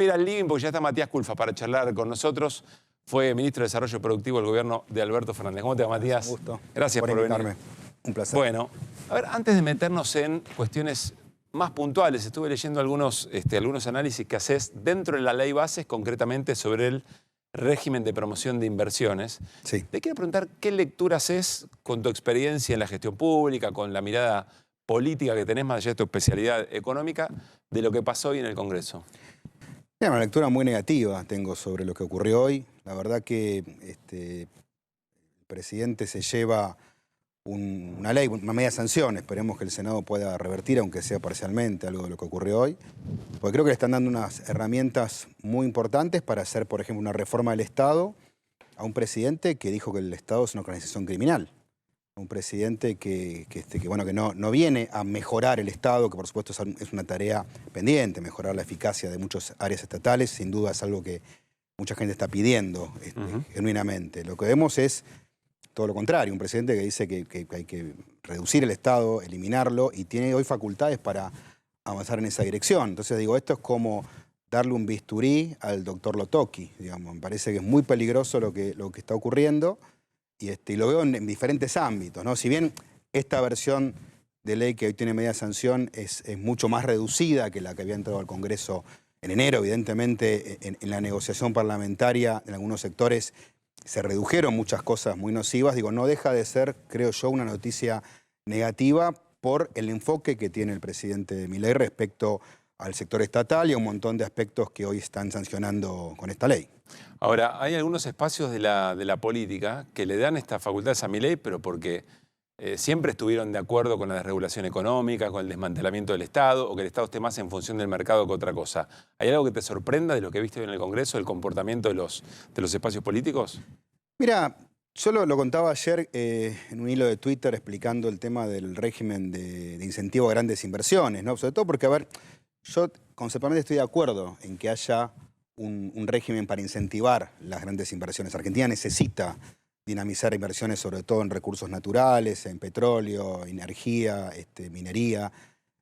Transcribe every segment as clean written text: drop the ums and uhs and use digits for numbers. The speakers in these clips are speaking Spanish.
Espera el living porque ya está Matías Culfas para charlar con nosotros. Fue ministro de Desarrollo Productivo del gobierno de Alberto Fernández. ¿Cómo te va, Matías? Un gusto. Gracias por invitarme. venir. Un placer. Bueno, a ver, antes de meternos en cuestiones más puntuales, estuve leyendo algunos análisis que haces dentro de la ley bases, concretamente sobre el régimen de promoción de inversiones. Sí. Te quiero preguntar qué lectura haces con tu experiencia en la gestión pública, con la mirada política que tenés, más allá de tu especialidad económica, de lo que pasó hoy en el Congreso. Mira, una lectura muy negativa tengo sobre lo que ocurrió hoy. La verdad que el presidente se lleva una ley, una media sanción. Esperemos que el Senado pueda revertir, aunque sea parcialmente, algo de lo que ocurrió hoy. Porque creo que le están dando unas herramientas muy importantes para hacer, por ejemplo, una reforma del Estado a un presidente que dijo que el Estado es una organización criminal. Un presidente que no viene a mejorar el Estado, que por supuesto es una tarea pendiente, mejorar la eficacia de muchas áreas estatales. Sin duda es algo que mucha gente está pidiendo genuinamente. Lo que vemos es todo lo contrario, un presidente que dice que hay que reducir el Estado, eliminarlo, y tiene hoy facultades para avanzar en esa dirección. Entonces digo, esto es como darle un bisturí al doctor Lotoki, digamos. Me parece que es muy peligroso lo que está ocurriendo, y lo veo en diferentes ámbitos, ¿no? Si bien esta versión de ley que hoy tiene media sanción es mucho más reducida que la que había entrado al Congreso en enero, evidentemente en la negociación parlamentaria en algunos sectores se redujeron muchas cosas muy nocivas. Digo, no deja de ser, creo yo, una noticia negativa por el enfoque que tiene el presidente Milei respecto al sector estatal y a un montón de aspectos que hoy están sancionando con esta ley. Ahora, hay algunos espacios de la política que le dan estas facultades a Milei, pero porque siempre estuvieron de acuerdo con la desregulación económica, con el desmantelamiento del Estado, o que el Estado esté más en función del mercado que otra cosa. ¿Hay algo que te sorprenda de lo que viste hoy en el Congreso, el comportamiento de los espacios políticos? Mira, yo lo contaba ayer en un hilo de Twitter explicando el tema del régimen de incentivo a grandes inversiones, ¿no? Sobre todo porque, a ver, yo conceptualmente estoy de acuerdo en que haya un régimen para incentivar las grandes inversiones. Argentina necesita dinamizar inversiones sobre todo en recursos naturales, en petróleo, energía, minería,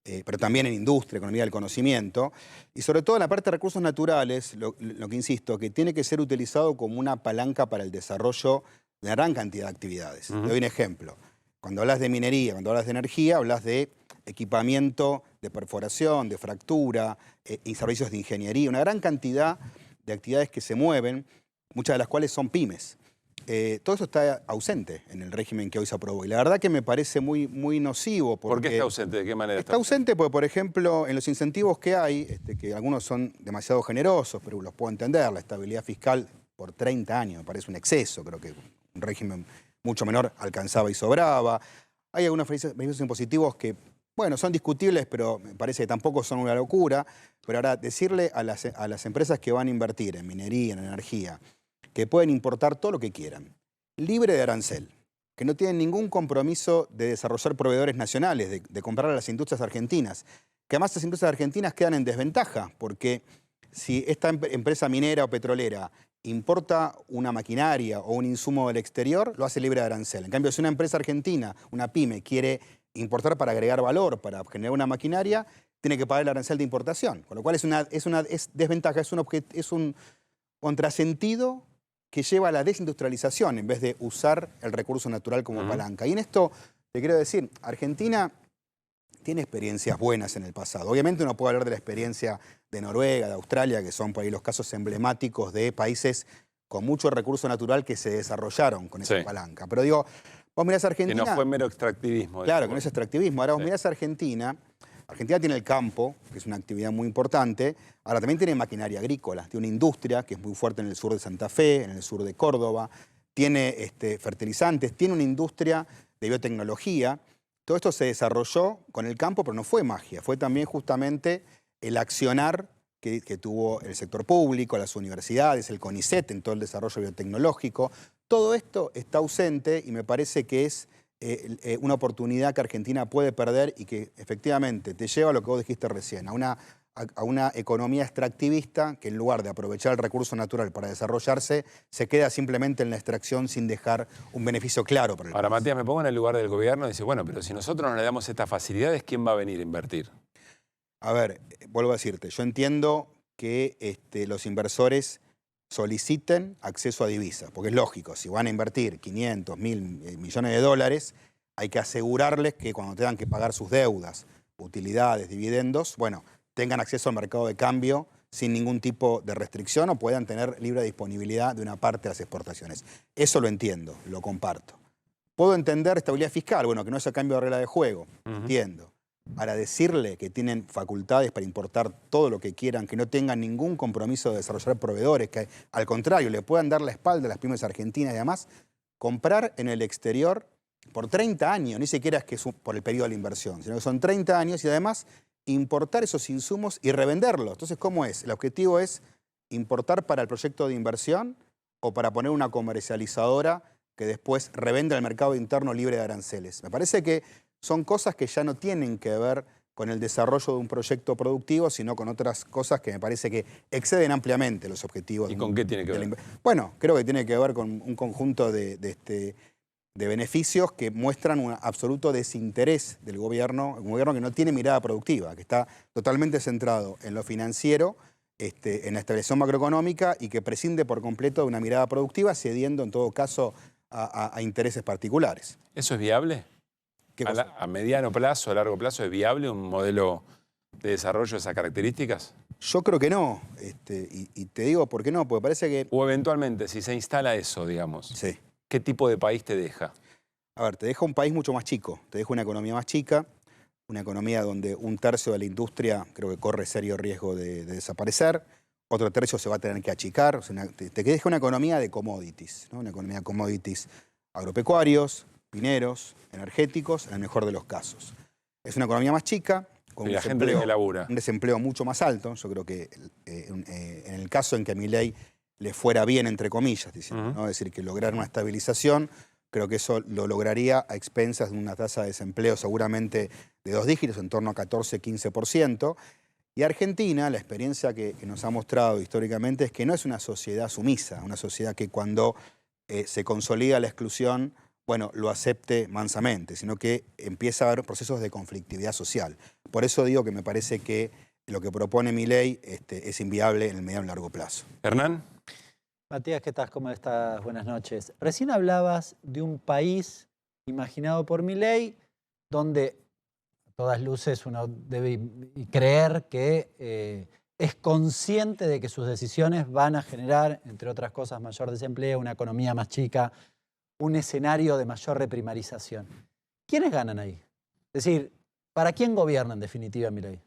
pero también en industria, economía del conocimiento. Y sobre todo en la parte de recursos naturales, lo que insisto, que tiene que ser utilizado como una palanca para el desarrollo de una gran cantidad de actividades. Te doy un ejemplo. Cuando hablas de minería, cuando hablas de energía, hablas de equipamiento de perforación, de fractura y servicios de ingeniería, una gran cantidad de actividades que se mueven, muchas de las cuales son pymes. Todo eso está ausente en el régimen que hoy se aprobó. Y la verdad que me parece muy nocivo. ¿Por qué está ausente? ¿De qué manera está ausente? Porque, por ejemplo, en los incentivos que hay, que algunos son demasiado generosos, pero los puedo entender, la estabilidad fiscal por 30 años me parece un exceso. Creo que un régimen mucho menor alcanzaba y sobraba. Hay algunos beneficios impositivos que, bueno, son discutibles, pero me parece que tampoco son una locura. Pero ahora, decirle a las empresas que van a invertir en minería, en energía, que pueden importar todo lo que quieran, libre de arancel, que no tienen ningún compromiso de desarrollar proveedores nacionales, de comprar a las industrias argentinas, que además las industrias argentinas quedan en desventaja, porque si esta empresa minera o petrolera importa una maquinaria o un insumo del exterior, lo hace libre de arancel. En cambio, si una empresa argentina, una pyme, quiere importar para agregar valor, para generar una maquinaria, tiene que pagar el arancel de importación, con lo cual es desventaja, es un contrasentido que lleva a la desindustrialización en vez de usar el recurso natural como palanca. Y en esto te quiero decir, Argentina tiene experiencias buenas en el pasado. Obviamente uno puede hablar de la experiencia de Noruega, de Australia, que son por ahí los casos emblemáticos de países con mucho recurso natural que se desarrollaron con esa palanca. Pero digo, vos mirás a Argentina... Que no fue mero extractivismo. Claro, que no es extractivismo. Ahora vos mirás a Argentina... Argentina tiene el campo, que es una actividad muy importante. Ahora también tiene maquinaria agrícola, tiene una industria que es muy fuerte en el sur de Santa Fe, en el sur de Córdoba. Tiene fertilizantes, tiene una industria de biotecnología. Todo esto se desarrolló con el campo, pero no fue magia. Fue también justamente el accionar que tuvo el sector público, las universidades, el CONICET en todo el desarrollo biotecnológico. Todo esto está ausente y me parece que es una oportunidad que Argentina puede perder y que efectivamente te lleva a lo que vos dijiste recién, a una economía extractivista que en lugar de aprovechar el recurso natural para desarrollarse, se queda simplemente en la extracción sin dejar un beneficio claro para el país. Ahora, Matías, me pongo en el lugar del gobierno y dice, bueno, pero si nosotros no le damos estas facilidades, ¿quién va a venir a invertir? A ver, vuelvo a decirte, yo entiendo que los inversores soliciten acceso a divisas, porque es lógico, si van a invertir 500, 1.000 millones de dólares, hay que asegurarles que cuando tengan que pagar sus deudas, utilidades, dividendos, bueno, tengan acceso al mercado de cambio sin ningún tipo de restricción o puedan tener libre disponibilidad de una parte de las exportaciones. Eso lo entiendo, lo comparto. Puedo entender estabilidad fiscal, bueno, que no haya cambio de regla de juego, entiendo. Para decirle que tienen facultades para importar todo lo que quieran, que no tengan ningún compromiso de desarrollar proveedores, que al contrario le puedan dar la espalda a las pymes argentinas y además comprar en el exterior por 30 años, ni siquiera es que es por el periodo de la inversión, sino que son 30 años y además importar esos insumos y revenderlos. Entonces, ¿cómo es? El objetivo es importar para el proyecto de inversión o para poner una comercializadora que después revende al mercado interno libre de aranceles. Me parece que son cosas que ya no tienen que ver con el desarrollo de un proyecto productivo, sino con otras cosas que me parece que exceden ampliamente los objetivos. ¿Y con qué tiene que ver? Bueno, creo que tiene que ver con un conjunto de beneficios que muestran un absoluto desinterés del gobierno, un gobierno que no tiene mirada productiva, que está totalmente centrado en lo financiero, en la estabilización macroeconómica y que prescinde por completo de una mirada productiva, cediendo en todo caso a intereses particulares. ¿Eso es viable? ¿A mediano plazo, a largo plazo, es viable un modelo de desarrollo de esas características? Yo creo que no, y te digo por qué no, porque parece que... O eventualmente, si se instala eso, digamos, sí. ¿Qué tipo de país te deja? A ver, te deja un país mucho más chico, te deja una economía más chica, una economía donde un tercio de la industria creo que corre serio riesgo de desaparecer, otro tercio se va a tener que achicar, o sea, te deja una economía de commodities, ¿no? Una economía de commodities agropecuarios, mineros, energéticos, en el mejor de los casos. Es una economía más chica, con un desempleo mucho más alto. Yo creo que en el caso en que a Milei le fuera bien, entre comillas, diciendo, ¿no? Es decir, que lograr una estabilización, creo que eso lo lograría a expensas de una tasa de desempleo seguramente de 2 dígitos, en torno a 14-15%. Y Argentina, la experiencia que nos ha mostrado históricamente es que no es una sociedad sumisa, una sociedad que cuando se consolida la exclusión, bueno, lo acepte mansamente, sino que empieza a haber procesos de conflictividad social. Por eso digo que me parece que lo que propone Milei es inviable en el mediano y largo plazo. Hernán. Matías, ¿qué tal? ¿Cómo estás? Buenas noches. Recién hablabas de un país imaginado por Milei, donde a todas luces uno debe creer que es consciente de que sus decisiones van a generar, entre otras cosas, mayor desempleo, una economía más chica, un escenario de mayor reprimarización. ¿Quiénes ganan ahí? Es decir, ¿para quién gobierna en definitiva Milei?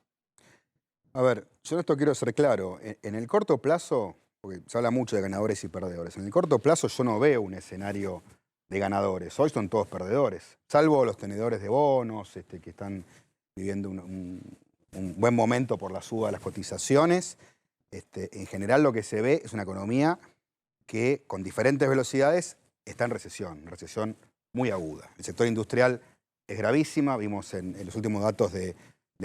A ver, yo en esto quiero ser claro. En el corto plazo, porque se habla mucho de ganadores y perdedores, en el corto plazo yo no veo un escenario de ganadores. Hoy son todos perdedores, salvo los tenedores de bonos que están viviendo un buen momento por la suba de las cotizaciones. En general lo que se ve es una economía que con diferentes velocidades está en recesión muy aguda. El sector industrial es gravísima, vimos en los últimos datos de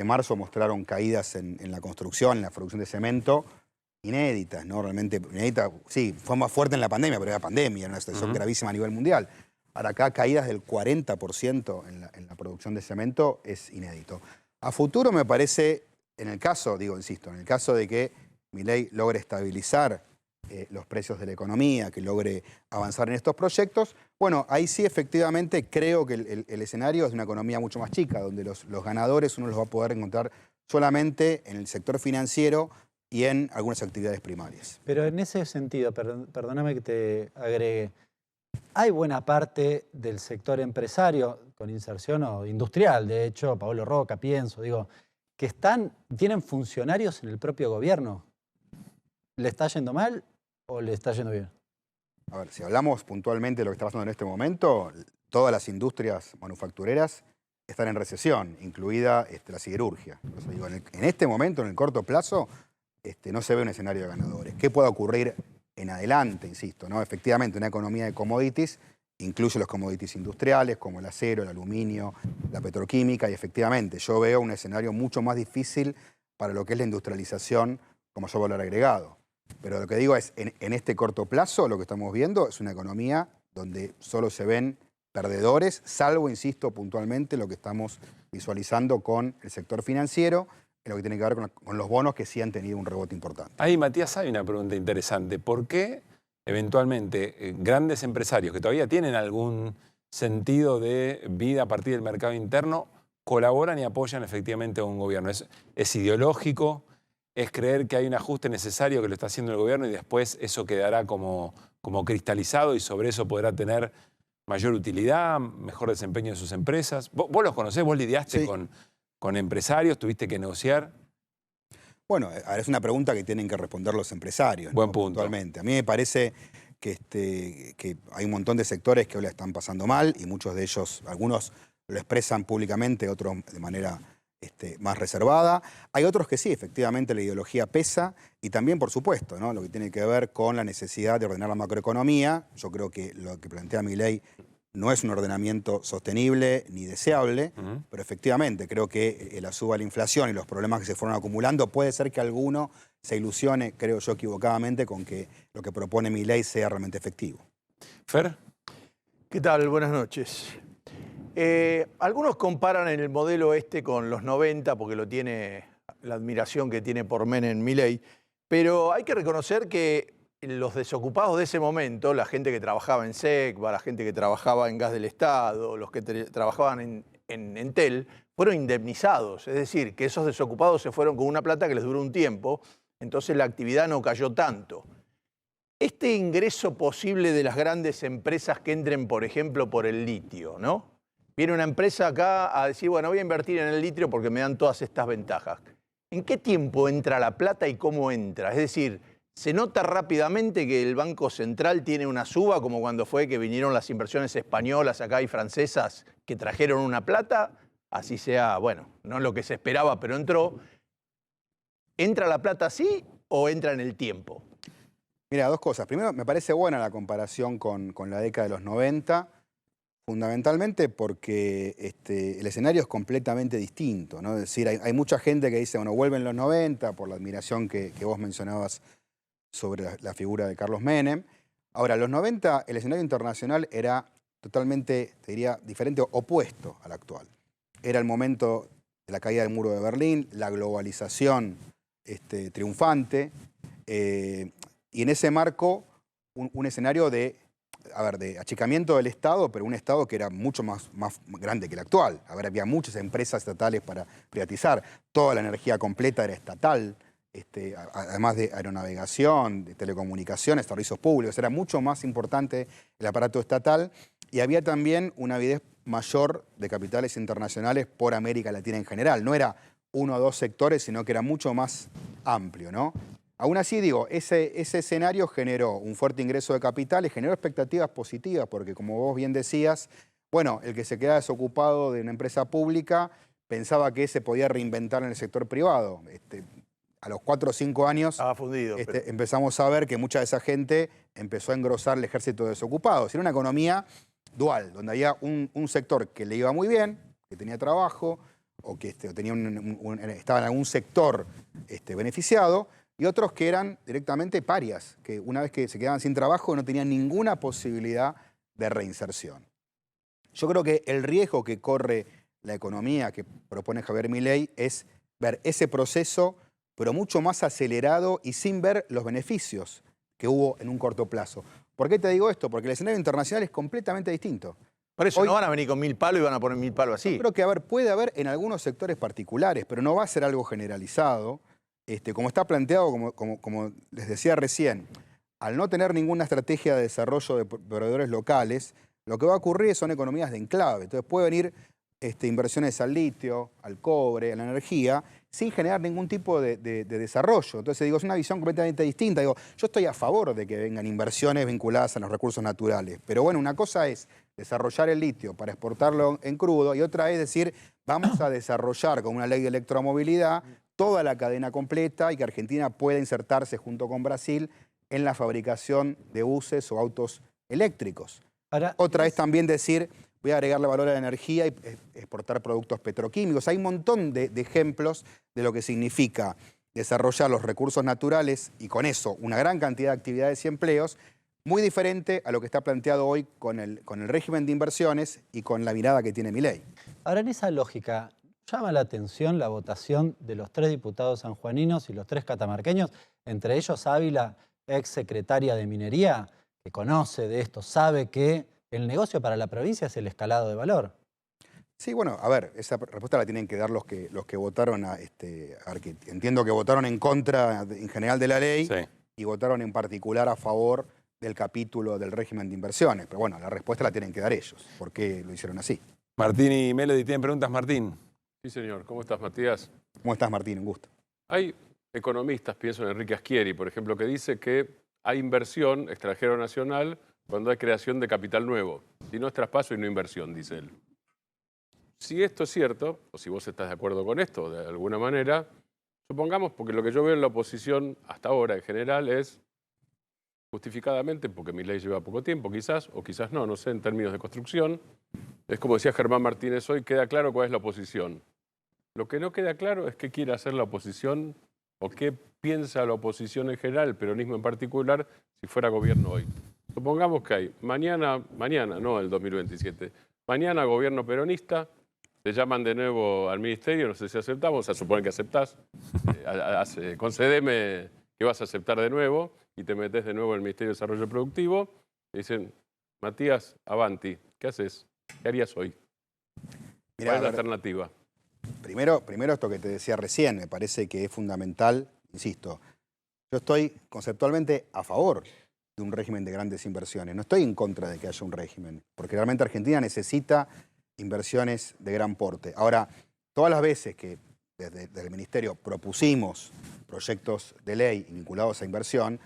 marzo mostraron caídas en la construcción, en la producción de cemento, inéditas, ¿no? Realmente inédita, sí, fue más fuerte en la pandemia, pero era pandemia, era una situación gravísima a nivel mundial. Ahora acá caídas del 40% en la producción de cemento es inédito. A futuro me parece, en el caso, insisto, en el caso de que Milei logre estabilizar los precios de la economía, que logre avanzar en estos proyectos, bueno, ahí sí efectivamente creo que el escenario es de una economía mucho más chica, donde los ganadores uno los va a poder encontrar solamente en el sector financiero y en algunas actividades primarias. Pero en ese sentido, perdóname que te agregue, hay buena parte del sector empresario con inserción o industrial, de hecho, Paolo Roca, pienso, que tienen funcionarios en el propio gobierno. ¿Le está yendo mal o le está yendo bien? A ver, si hablamos puntualmente de lo que está pasando en este momento, todas las industrias manufactureras están en recesión, incluida la siderurgia. Por eso digo, en este momento, en el corto plazo, no se ve un escenario de ganadores. ¿Qué pueda ocurrir en adelante? Insisto, ¿no? Efectivamente, una economía de commodities incluye los commodities industriales, como el acero, el aluminio, la petroquímica, y efectivamente yo veo un escenario mucho más difícil para lo que es la industrialización como mayor valor agregado. Pero lo que digo es, en este corto plazo, lo que estamos viendo es una economía donde solo se ven perdedores, salvo, insisto, puntualmente lo que estamos visualizando con el sector financiero, en lo que tiene que ver con los bonos que sí han tenido un rebote importante. Ahí, Matías, hay una pregunta interesante. ¿Por qué eventualmente grandes empresarios que todavía tienen algún sentido de vida a partir del mercado interno colaboran y apoyan efectivamente a un gobierno? ¿Es ideológico? ¿Es creer que hay un ajuste necesario que lo está haciendo el gobierno y después eso quedará como cristalizado y sobre eso podrá tener mayor utilidad, mejor desempeño de sus empresas? ¿Vos los conocés? ¿Vos lidiaste Sí. con empresarios? ¿Tuviste que negociar? Bueno, ahora es una pregunta que tienen que responder los empresarios. Buen ¿no? punto. Puntualmente. A mí me parece que hay un montón de sectores que hoy la están pasando mal y muchos de ellos, algunos lo expresan públicamente, otros de manera más reservada. Hay otros que sí, efectivamente la ideología pesa y también, por supuesto, ¿no? Lo que tiene que ver con la necesidad de ordenar la macroeconomía. Yo creo que lo que plantea Milei no es un ordenamiento sostenible ni deseable, pero efectivamente creo que la suba de la inflación y los problemas que se fueron acumulando, puede ser que alguno se ilusione, creo yo equivocadamente, con que lo que propone Milei sea realmente efectivo. ¿Fer? ¿Qué tal? Buenas noches. Algunos comparan el modelo con los 90 porque lo tiene la admiración que tiene por Menem Milei, pero hay que reconocer que los desocupados de ese momento, la gente que trabajaba en SECBA, la gente que trabajaba en Gas del Estado, los que trabajaban en Entel, fueron indemnizados. Es decir, que esos desocupados se fueron con una plata que les duró un tiempo, entonces la actividad no cayó tanto. Este ingreso posible de las grandes empresas que entren, por ejemplo, por el litio, ¿no? Viene una empresa acá a decir, bueno, voy a invertir en el litio porque me dan todas estas ventajas. ¿En qué tiempo entra la plata y cómo entra? Es decir, ¿se nota rápidamente que el Banco Central tiene una suba, como cuando fue que vinieron las inversiones españolas acá y francesas que trajeron una plata? Así sea, bueno, no lo que se esperaba, pero entró. ¿Entra la plata así o entra en el tiempo? Mira, dos cosas. Primero, me parece buena la comparación con la década de los 90, fundamentalmente porque el escenario es completamente distinto, ¿no? Es decir, hay mucha gente que dice, bueno, vuelven los 90 por la admiración que vos mencionabas sobre la figura de Carlos Menem. Ahora, los 90, el escenario internacional era totalmente, te diría, diferente, opuesto al actual. Era el momento de la caída del muro de Berlín, la globalización triunfante, y en ese marco un escenario de achicamiento del Estado, pero un Estado que era mucho más grande que el actual. Había muchas empresas estatales para privatizar, toda la energía completa era estatal, además de aeronavegación, de telecomunicaciones, servicios públicos, era mucho más importante el aparato estatal y había también una avidez mayor de capitales internacionales por América Latina en general. No era uno o dos sectores, sino que era mucho más amplio, ¿no? Aún así, digo, ese escenario generó un fuerte ingreso de capitales, generó expectativas positivas, porque como vos bien decías, bueno, el que se quedaba desocupado de una empresa pública pensaba que se podía reinventar en el sector privado. A los 4 o 5 años empezamos a ver que mucha de esa gente empezó a engrosar el ejército de desocupados. Era una economía dual, donde había un sector que le iba muy bien, que tenía trabajo, o que estaba en algún sector beneficiado, y otros que eran directamente parias, que una vez que se quedaban sin trabajo no tenían ninguna posibilidad de reinserción. Yo creo que el riesgo que corre la economía que propone Javier Milei es ver ese proceso, pero mucho más acelerado y sin ver los beneficios que hubo en un corto plazo. ¿Por qué te digo esto? Porque el escenario internacional es completamente distinto. Por eso hoy no van a venir con 1000 palos y van a poner 1000 palos así. Yo creo que puede haber en algunos sectores particulares, pero no va a ser algo generalizado. Como está planteado, como les decía recién, al no tener ninguna estrategia de desarrollo de proveedores locales, lo que va a ocurrir son economías de enclave. Entonces puede venir inversiones al litio, al cobre, a la energía, sin generar ningún tipo de desarrollo. Entonces digo, es una visión completamente distinta. Digo, yo estoy a favor de que vengan inversiones vinculadas a los recursos naturales, pero bueno, una cosa es desarrollar el litio para exportarlo en crudo y otra es decir, vamos a desarrollar con una ley de electromovilidad toda la cadena completa y que Argentina pueda insertarse junto con Brasil en la fabricación de buses o autos eléctricos. Otra es también decir, voy a agregarle valor a la energía y exportar productos petroquímicos. Hay un montón de ejemplos de lo que significa desarrollar los recursos naturales y con eso una gran cantidad de actividades y empleos, muy diferente a lo que está planteado hoy con el régimen de inversiones y con la mirada que tiene Milei. Ahora, en esa lógica, llama la atención la votación de los 3 diputados sanjuaninos y los 3 catamarqueños, entre ellos Ávila, ex secretaria de Minería, que conoce de esto, sabe que el negocio para la provincia es el escalado de valor. Sí, bueno, a ver, esa respuesta la tienen que dar los que votaron a ver, que entiendo que votaron en contra en general de la ley Sí. y votaron en particular a favor del capítulo del régimen de inversiones. Pero bueno, la respuesta la tienen que dar ellos. ¿Por qué lo hicieron así? Martín y Melody tienen preguntas, Martín. Sí, señor. ¿Cómo estás, Matías? ¿Cómo estás, Martín? Un gusto. Hay economistas, pienso en Enrique Aschieri, por ejemplo, que dice que hay inversión extranjero nacional cuando hay creación de capital nuevo. Si no es traspaso y no inversión, dice él. Si esto es cierto, o si vos estás de acuerdo con esto de alguna manera, supongamos, porque lo que yo veo en la oposición hasta ahora en general es, justificadamente, porque mi ley lleva poco tiempo quizás, o quizás no sé, en términos de construcción, es como decía Germán Martínez hoy, queda claro cuál es la oposición. Lo que no queda claro es qué quiere hacer la oposición o qué piensa la oposición en general, el peronismo en particular, si fuera gobierno hoy. Supongamos que hay mañana, no el 2027, mañana gobierno peronista, te llaman de nuevo al ministerio, no sé si aceptamos, se supone que aceptás, concédeme que vas a aceptar de nuevo y te metes de nuevo en el Ministerio de Desarrollo Productivo y dicen, Matías, avanti, ¿qué haces? ¿Qué harías hoy? Mirá, ¿Cuál es la alternativa? Primero esto que te decía recién, me parece que es fundamental, insisto, yo estoy conceptualmente a favor de un régimen de grandes inversiones, no estoy en contra de que haya un régimen, porque realmente Argentina necesita inversiones de gran porte. Ahora, todas las veces que desde el Ministerio propusimos proyectos de ley vinculados a inversión,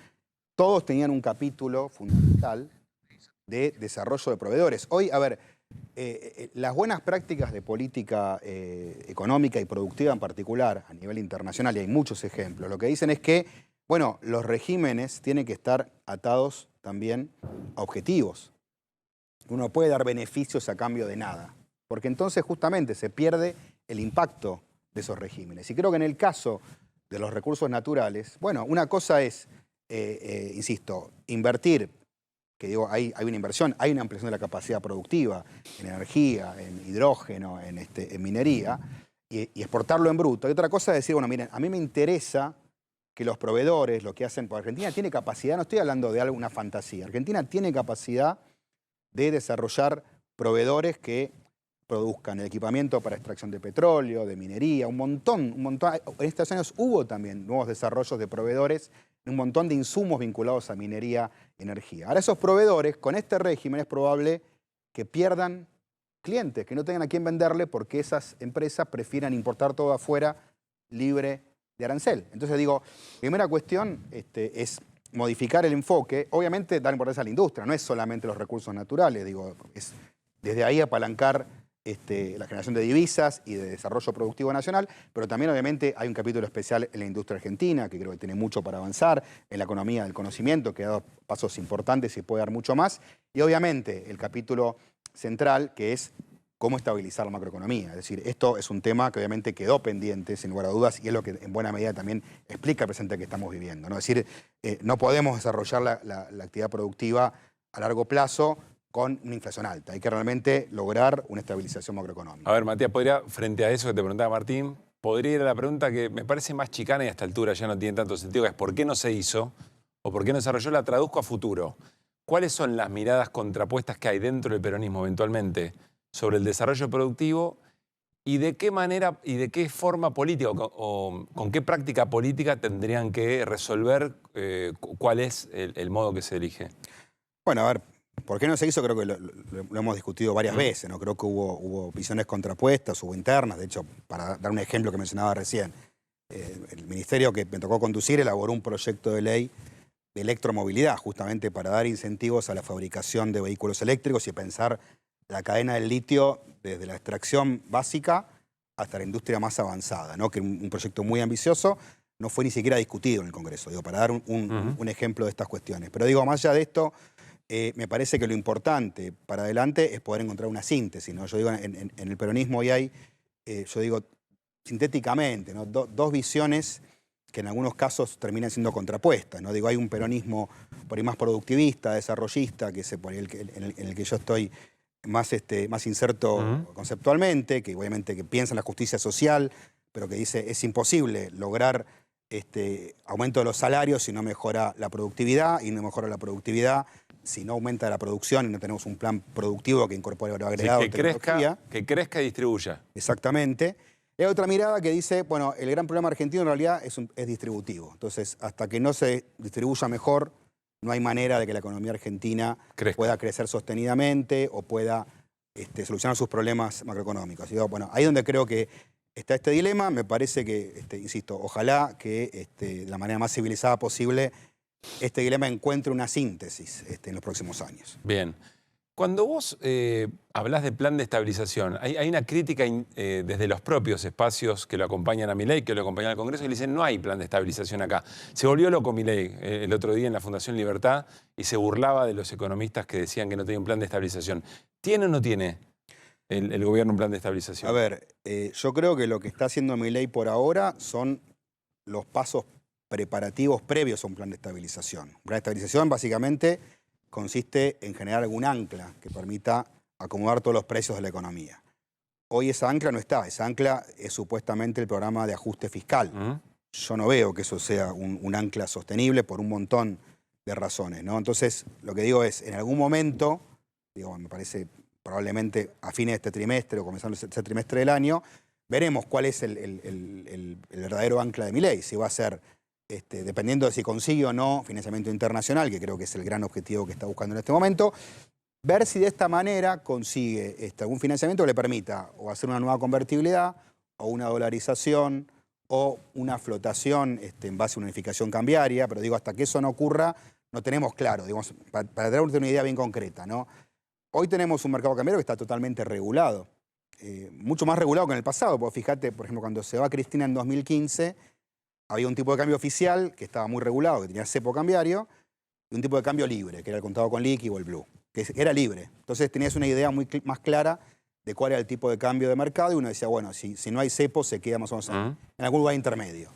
todos tenían un capítulo fundamental de desarrollo de proveedores. Hoy, a ver, las buenas prácticas de política económica y productiva en particular, a nivel internacional, y hay muchos ejemplos, lo que dicen es que, bueno, los regímenes tienen que estar atados también a objetivos. Uno puede dar beneficios a cambio de nada, porque entonces justamente se pierde el impacto de esos regímenes. Y creo que en el caso de los recursos naturales, bueno, una cosa es, insisto, invertir, que digo, hay una inversión, hay una ampliación de la capacidad productiva en energía, en hidrógeno, en minería, y exportarlo en bruto. Y otra cosa es decir, bueno, miren, a mí me interesa que los proveedores, lo que hacen, porque Argentina tiene capacidad, no estoy hablando de alguna fantasía, Argentina tiene capacidad de desarrollar proveedores que produzcan el equipamiento para extracción de petróleo, de minería, un montón. En estos años hubo también nuevos desarrollos de proveedores, un montón de insumos vinculados a minería, energía. Ahora esos proveedores, con este régimen es probable que pierdan clientes, que no tengan a quién venderle porque esas empresas prefieran importar todo afuera libre de arancel. Entonces digo, primera cuestión es modificar el enfoque, obviamente dar importancia a la industria, no es solamente los recursos naturales, digo, es desde ahí apalancar la generación de divisas y de desarrollo productivo nacional, pero también obviamente hay un capítulo especial en la industria argentina, que creo que tiene mucho para avanzar, en la economía del conocimiento, que ha dado pasos importantes y puede dar mucho más, y obviamente el capítulo central, que es cómo estabilizar la macroeconomía. Es decir, esto es un tema que obviamente quedó pendiente, sin lugar a dudas, y es lo que en buena medida también explica el presente que estamos viviendo, ¿no? Es decir, no podemos desarrollar la actividad productiva a largo plazo con una inflación alta. Hay que realmente lograr una estabilización macroeconómica. A ver, Matías, podría, frente a eso que te preguntaba Martín, podría ir a la pregunta que me parece más chicana y a esta altura ya no tiene tanto sentido, que es ¿por qué no se hizo? ¿O por qué no desarrolló? La traduzco a futuro. ¿Cuáles son las miradas contrapuestas que hay dentro del peronismo eventualmente sobre el desarrollo productivo y de qué manera y de qué forma política o con qué práctica política tendrían que resolver cuál es el modo que se elige? Bueno, a ver, ¿por qué no se hizo? Creo que lo hemos discutido varias veces, ¿no? Creo que hubo visiones contrapuestas, hubo internas. De hecho, para dar un ejemplo que mencionaba recién, el ministerio que me tocó conducir elaboró un proyecto de ley de electromovilidad, justamente para dar incentivos a la fabricación de vehículos eléctricos y pensar la cadena del litio desde la extracción básica hasta la industria más avanzada, ¿no? Que un proyecto muy ambicioso no fue ni siquiera discutido en el Congreso, digo, para dar un ejemplo de estas cuestiones. Pero digo, más allá de esto, me parece que lo importante para adelante es poder encontrar una síntesis, ¿no? Yo digo, en el peronismo hoy hay, yo digo, sintéticamente, ¿no? Dos visiones que en algunos casos terminan siendo contrapuestas, ¿no? Digo, hay un peronismo por ahí más productivista, desarrollista, que es en el que yo estoy más inserto conceptualmente, que obviamente que piensa en la justicia social, pero que dice es imposible lograr aumento de los salarios si no mejora la productividad, y no mejora la productividad si no aumenta la producción y no tenemos un plan productivo que incorpore valor agregado. Sí, que crezca y distribuya. Exactamente. Hay otra mirada que dice, bueno, el gran problema argentino en realidad es distributivo. Entonces, hasta que no se distribuya mejor, no hay manera de que la economía argentina pueda crecer sostenidamente o pueda solucionar sus problemas macroeconómicos. Y digo, bueno, ahí donde creo que está este dilema. Me parece que, insisto, ojalá que de la manera más civilizada posible este dilema encuentre una síntesis en los próximos años. Bien. Cuando vos hablás de plan de estabilización, hay una crítica desde los propios espacios que lo acompañan a Milei, que lo acompañan al Congreso, y le dicen no hay plan de estabilización acá. Se volvió loco Milei el otro día en la Fundación Libertad y se burlaba de los economistas que decían que no tenía un plan de estabilización. ¿Tiene o no tiene el gobierno un plan de estabilización? A ver, yo creo que lo que está haciendo Milei por ahora son los pasos preparativos previos a un plan de estabilización. Un plan de estabilización básicamente consiste en generar algún ancla que permita acomodar todos los precios de la economía. Hoy esa ancla no está, esa ancla es supuestamente el programa de ajuste fiscal. Yo no veo que eso sea un ancla sostenible por un montón de razones, ¿no? Entonces, lo que digo es, en algún momento, me parece probablemente a fines de este trimestre o comenzando este trimestre del año, veremos cuál es el verdadero ancla de Milei, si va a ser dependiendo de si consigue o no financiamiento internacional, que creo que es el gran objetivo que está buscando en este momento, ver si de esta manera consigue algún financiamiento que le permita o hacer una nueva convertibilidad, o una dolarización, o una flotación en base a una unificación cambiaria, pero digo, hasta que eso no ocurra, no tenemos claro, digamos, para tener una idea bien concreta, ¿no? Hoy tenemos un mercado cambiario que está totalmente regulado, mucho más regulado que en el pasado, porque fíjate, por ejemplo, cuando se va Cristina en 2015, había un tipo de cambio oficial que estaba muy regulado, que tenía cepo cambiario, y un tipo de cambio libre, que era el contado con liqui o el blue, que era libre. Entonces tenías una idea más clara de cuál era el tipo de cambio de mercado, y uno decía, bueno, si no hay cepo, se queda más o menos en algún lugar intermedio.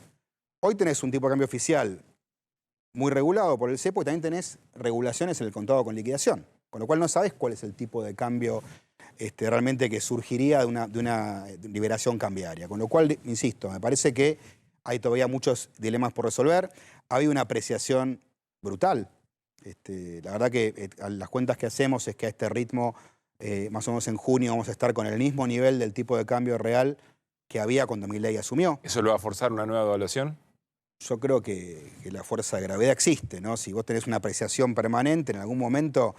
Hoy tenés un tipo de cambio oficial muy regulado por el cepo, y también tenés regulaciones en el contado con liquidación, con lo cual no sabes cuál es el tipo de cambio realmente que surgiría de una liberación cambiaria. Con lo cual, insisto, me parece que hay todavía muchos dilemas por resolver. Ha habido una apreciación brutal. La verdad que las cuentas que hacemos es que a este ritmo, más o menos en junio, vamos a estar con el mismo nivel del tipo de cambio real que había cuando Milei asumió. ¿Eso lo va a forzar una nueva evaluación? Yo creo que la fuerza de gravedad existe, ¿no? Si vos tenés una apreciación permanente en algún momento,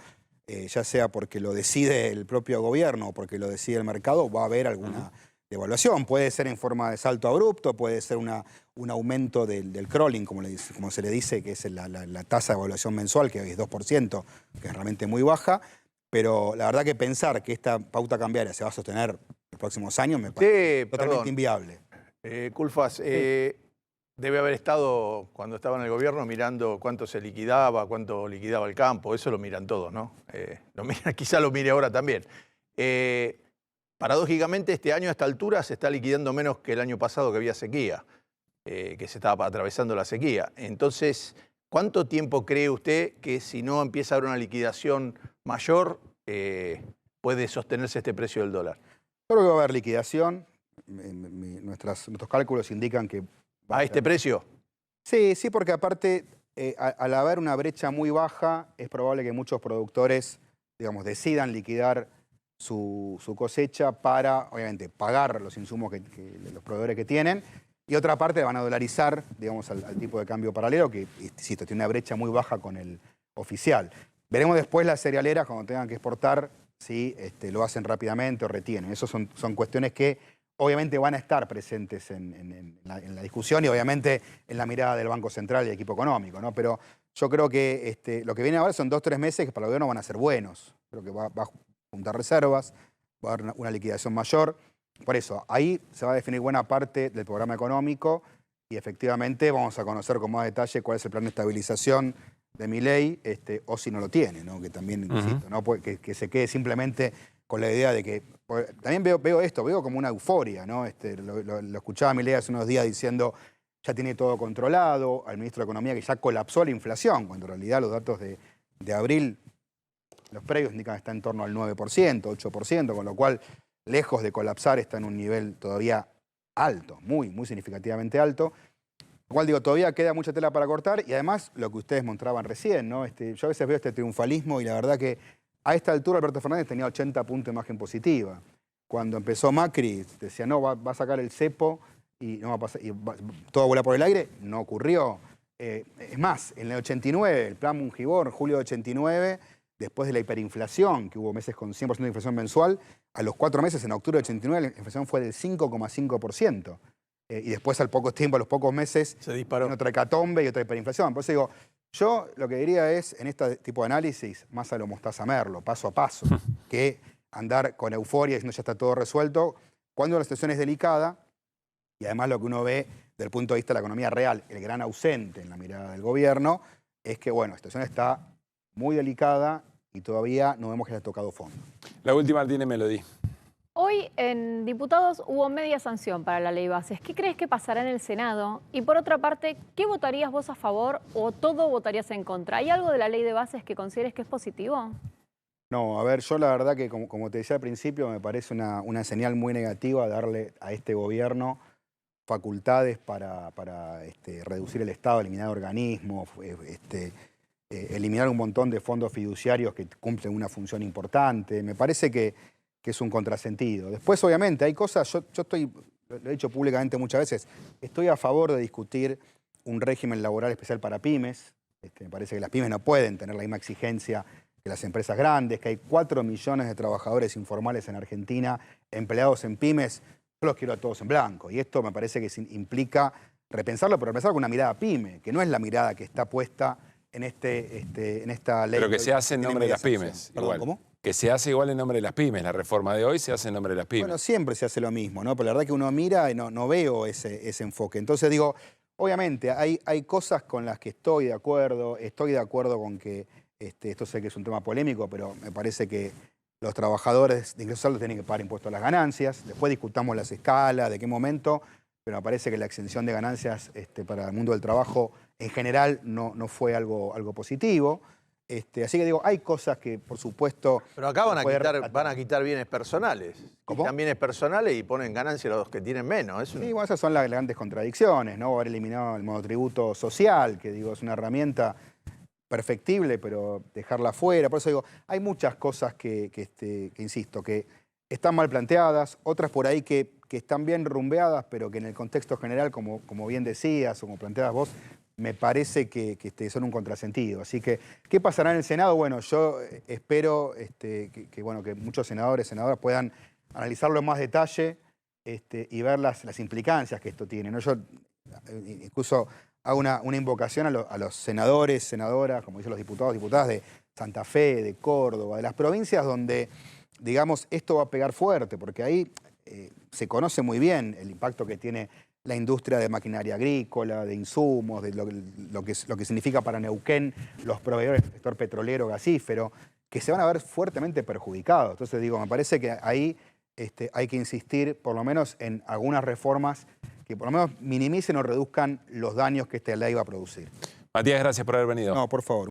ya sea porque lo decide el propio gobierno o porque lo decide el mercado, va a haber alguna devaluación. Puede ser en forma de salto abrupto, puede ser un aumento del crawling, como se le dice, que es la tasa de evaluación mensual, que es 2%, que es realmente muy baja. Pero la verdad que pensar que esta pauta cambiaria se va a sostener en los próximos años me parece totalmente inviable. Culfas, debe haber estado, cuando estaba en el gobierno, mirando cuánto se liquidaba, cuánto liquidaba el campo. Eso lo miran todos, ¿no? Quizá lo mire ahora también. Paradójicamente, este año a esta altura se está liquidando menos que el año pasado, que había sequía, que se estaba atravesando la sequía. Entonces, ¿cuánto tiempo cree usted que si no empieza a haber una liquidación mayor, puede sostenerse este precio del dólar? Creo que va a haber liquidación. Nuestros cálculos indican que... ¿A este precio? Sí, porque aparte, al haber una brecha muy baja, es probable que muchos productores, decidan liquidar su cosecha para, obviamente, pagar los insumos que los proveedores que tienen, y otra parte van a dolarizar, al tipo de cambio paralelo, que, insisto, tiene una brecha muy baja con el oficial. Veremos después las cerealeras, cuando tengan que exportar, si lo hacen rápidamente o retienen. Esas son cuestiones que obviamente van a estar presentes en la discusión y obviamente en la mirada del Banco Central y del equipo económico, ¿no? Pero yo creo que lo que viene ahora son 2 o 3 meses que para el gobierno van a ser buenos. Creo que va a juntar reservas, va a haber una liquidación mayor. Por eso, ahí se va a definir buena parte del programa económico y efectivamente vamos a conocer con más detalle cuál es el plan de estabilización de Milei, o si no lo tiene, ¿no? Que también, insisto, ¿no? Que se quede simplemente con la idea de que... También veo esto, veo como una euforia, ¿no? Lo escuchaba Milei hace unos días diciendo ya tiene todo controlado, al ministro de Economía que ya colapsó la inflación, cuando en realidad los datos de abril Los predios indican que está en torno al 9%, 8%, con lo cual, lejos de colapsar, está en un nivel todavía alto, muy, muy significativamente alto. Lo cual digo, todavía queda mucha tela para cortar y además lo que ustedes mostraban recién, ¿no? Yo a veces veo este triunfalismo y la verdad que a esta altura Alberto Fernández tenía 80 puntos de imagen positiva. Cuando empezó Macri decía, no, va a sacar el cepo y no va a pasar, todo vuela por el aire. No ocurrió. Es más, en el 89, el plan Mungibor, julio de 89, después de la hiperinflación, que hubo meses con 100% de inflación mensual, a los 4 meses, en octubre de 89, la inflación fue del 5,5%. Y después, al poco tiempo, a los pocos meses, se disparó. otra hecatombe y otra hiperinflación. Por eso digo, yo lo que diría es, en este tipo de análisis, más a lo Mostaza Merlo, paso a paso, que andar con euforia diciendo ya está todo resuelto, cuando la situación es delicada, y además lo que uno ve desde el punto de vista de la economía real, el gran ausente en la mirada del gobierno, es que, bueno, la situación está muy delicada y todavía no vemos que haya tocado fondo. La última tiene Melody. Hoy en diputados hubo media sanción para la ley bases. ¿Qué crees que pasará en el Senado? Y por otra parte, ¿qué votarías vos a favor o todo votarías en contra? ¿Hay algo de la ley de bases que consideres que es positivo? No, a ver, yo la verdad que como te decía al principio, me parece una señal muy negativa darle a este gobierno facultades para reducir el Estado, eliminar organismos, eliminar un montón de fondos fiduciarios que cumplen una función importante. Me parece que es un contrasentido. Después, obviamente, hay cosas, yo estoy, lo he dicho públicamente muchas veces, estoy a favor de discutir un régimen laboral especial para pymes. Me parece que las pymes no pueden tener la misma exigencia que las empresas grandes, que hay 4 millones de trabajadores informales en Argentina, empleados en pymes. Yo los quiero a todos en blanco. Y esto me parece que implica repensarlo, pero repensarlo con una mirada pyme, que no es la mirada que está puesta en esta ley. Pero que se hace en nombre de las pymes. Perdón, igual. ¿cómo? Que se hace igual en nombre de las pymes. La reforma de hoy se hace en nombre de las pymes. Bueno, siempre se hace lo mismo, ¿no? Pero la verdad que uno mira y no veo ese enfoque. Entonces digo, obviamente hay cosas con las que estoy de acuerdo con que, esto sé que es un tema polémico, pero me parece que los trabajadores de ingresos altos tienen que pagar impuestos a las ganancias. Después discutamos las escalas, de qué momento, pero me parece que la exención de ganancias para el mundo del trabajo en general no fue algo positivo. Así que digo, hay cosas que, por supuesto... Pero acá van a quitar bienes personales. ¿Cómo? Quitan bienes personales y ponen ganancia a los que tienen menos. Sí, bueno, esas son las grandes contradicciones, ¿no? Haber eliminado el monotributo social, que digo, es una herramienta perfectible, pero dejarla fuera. Por eso digo, hay muchas cosas que insisto, que están mal planteadas, otras por ahí que están bien rumbeadas, pero que en el contexto general, como bien decías, o como planteabas vos, me parece que son un contrasentido. Así que, ¿qué pasará en el Senado? Bueno, yo espero que muchos senadores, senadoras puedan analizarlo en más detalle y ver las implicancias que esto tiene, ¿no? Yo incluso hago una invocación a los senadores, senadoras, como dicen los diputados, diputadas de Santa Fe, de Córdoba, de las provincias donde, digamos, esto va a pegar fuerte, porque ahí se conoce muy bien el impacto que tiene la industria de maquinaria agrícola, de insumos, de lo que significa para Neuquén los proveedores del sector petrolero, gasífero, que se van a ver fuertemente perjudicados. Entonces digo, me parece que ahí hay que insistir por lo menos en algunas reformas que por lo menos minimicen o reduzcan los daños que esta ley va a producir. Matías, gracias por haber venido. No, por favor.